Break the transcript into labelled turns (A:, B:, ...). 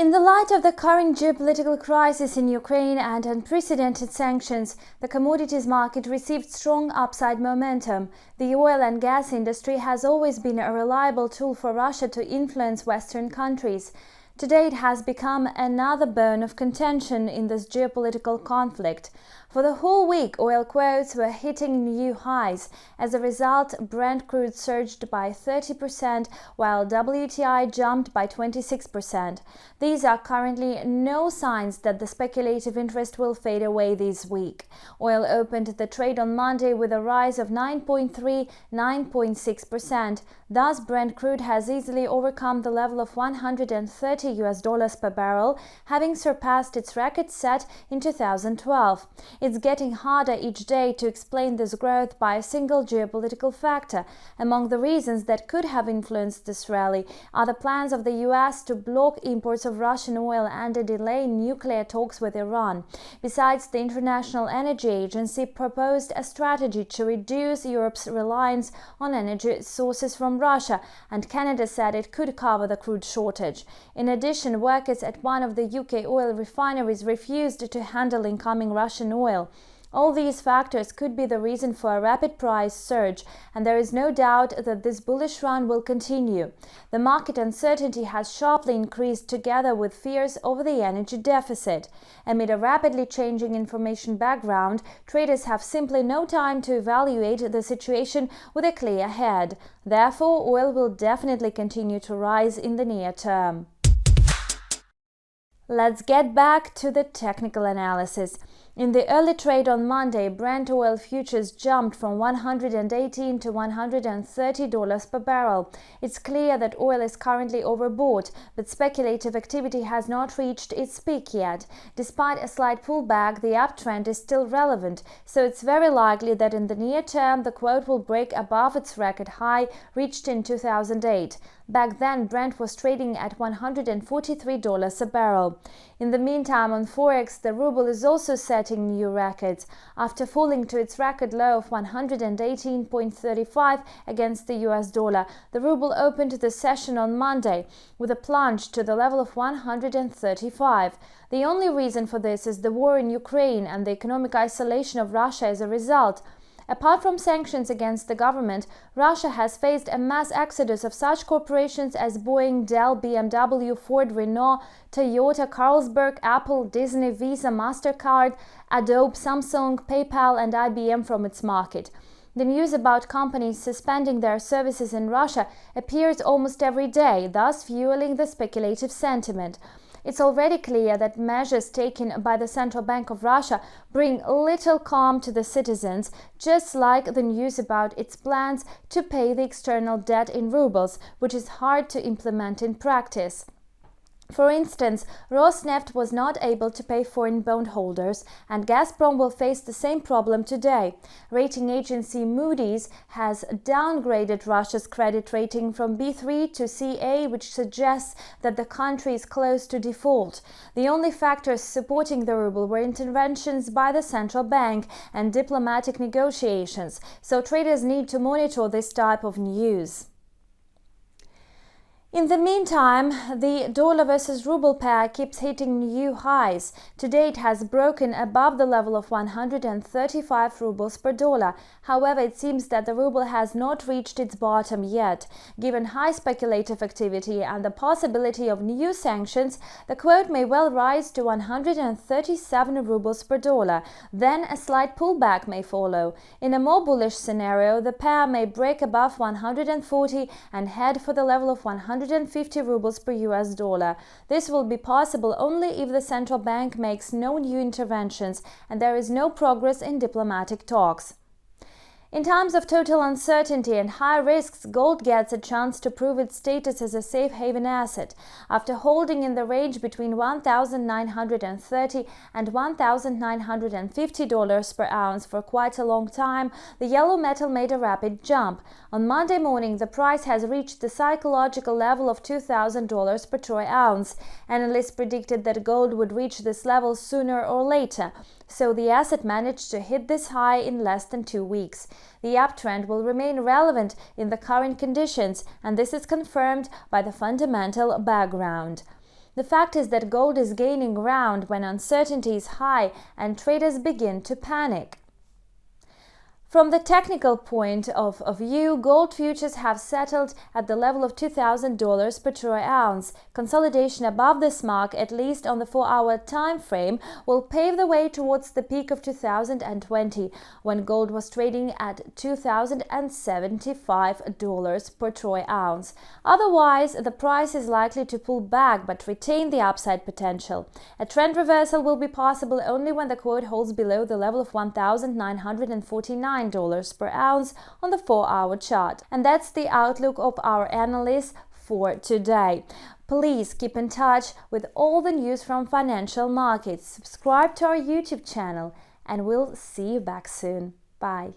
A: In the light of the current geopolitical crisis in Ukraine and unprecedented sanctions, the commodities market received strong upside momentum. The oil and gas industry has always been a reliable tool for Russia to influence Western countries. Today it has become another bone of contention in this geopolitical conflict. For the whole week, oil quotes were hitting new highs. As a result, Brent crude surged by 30%, while WTI jumped by 26%. These are currently no signs that the speculative interest will fade away this week. Oil opened the trade on Monday with a rise of 9.6%. Thus, Brent crude has easily overcome the level of $130 per barrel, having surpassed its record set in 2012. It's getting harder each day to explain this growth by a single geopolitical factor. Among the reasons that could have influenced this rally are the plans of the US to block imports of Russian oil and a delay in nuclear talks with Iran. Besides, the International Energy Agency proposed a strategy to reduce Europe's reliance on energy sources from Russia, and Canada said it could cover the crude shortage. In addition, workers at one of the UK oil refineries refused to handle incoming Russian oil. All these factors could be the reason for a rapid price surge, and there is no doubt that this bullish run will continue. The market uncertainty has sharply increased together with fears over the energy deficit. Amid a rapidly changing information background, traders have simply no time to evaluate the situation with a clear head. Therefore, oil will definitely continue to rise in the near term. Let's get back to the technical analysis. In the early trade on Monday, Brent oil futures jumped from $118 to $130 per barrel. It's clear that oil is currently overbought, but speculative activity has not reached its peak yet. Despite a slight pullback, the uptrend is still relevant, so it's very likely that in the near term the quote will break above its record high reached in 2008. Back then, Brent was trading at $143 a barrel. In the meantime, on Forex, the ruble is also setting new records. After falling to its record low of 118.35 against the US dollar, the ruble opened the session on Monday with a plunge to the level of 135. The only reason for this is the war in Ukraine and the economic isolation of Russia as a result. Apart from sanctions against the government, Russia has faced a mass exodus of such corporations as Boeing, Dell, BMW, Ford, Renault, Toyota, Carlsberg, Apple, Disney, Visa, MasterCard, Adobe, Samsung, PayPal and IBM from its market. The news about companies suspending their services in Russia appears almost every day, thus fueling the speculative sentiment. It's already clear that measures taken by the Central Bank of Russia bring little calm to the citizens, just like the news about its plans to pay the external debt in rubles, which is hard to implement in practice. For instance, Rosneft was not able to pay foreign bondholders, and Gazprom will face the same problem today. Rating agency Moody's has downgraded Russia's credit rating from B3 to CA, which suggests that the country is close to default. The only factors supporting the ruble were interventions by the central bank and diplomatic negotiations, so traders need to monitor this type of news. In the meantime, the dollar versus ruble pair keeps hitting new highs. Today it has broken above the level of 135 rubles per dollar. However, it seems that the ruble has not reached its bottom yet. Given high speculative activity and the possibility of new sanctions, the quote may well rise to 137 rubles per dollar. Then a slight pullback may follow. In a more bullish scenario, the pair may break above 140 and head for the level of 150 rubles per US dollar. This will be possible only if the central bank makes no new interventions and there is no progress in diplomatic talks. In times of total uncertainty and high risks, gold gets a chance to prove its status as a safe haven asset. After holding in the range between $1,930 and $1,950 per ounce for quite a long time, the yellow metal made a rapid jump. On Monday morning, the price has reached the psychological level of $2,000 per troy ounce. Analysts predicted that gold would reach this level sooner or later, so the asset managed to hit this high in less than 2 weeks. The uptrend will remain relevant in the current conditions, and this is confirmed by the fundamental background. The fact is that gold is gaining ground when uncertainty is high and traders begin to panic. From the technical point of view, gold futures have settled at the level of $2,000 per troy ounce. Consolidation above this mark, at least on the 4-hour time frame, will pave the way towards the peak of 2020, when gold was trading at $2,075 per troy ounce. Otherwise, the price is likely to pull back but retain the upside potential. A trend reversal will be possible only when the quote holds below the level of $1,949 per ounce on the 4-hour chart. And that's the outlook of our analysts for today. Please keep in touch with all the news from financial markets. Subscribe to our YouTube channel, and we'll see you back soon. Bye.